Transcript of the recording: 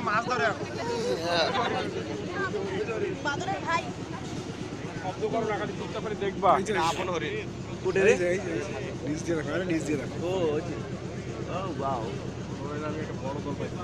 মাছ ধরে দেখবা আপন হরিণ নিজ দিয়ে রাখো নিজ দিয়ে রাখো ও ওয়াও আমি একটা বড় দল পাইছি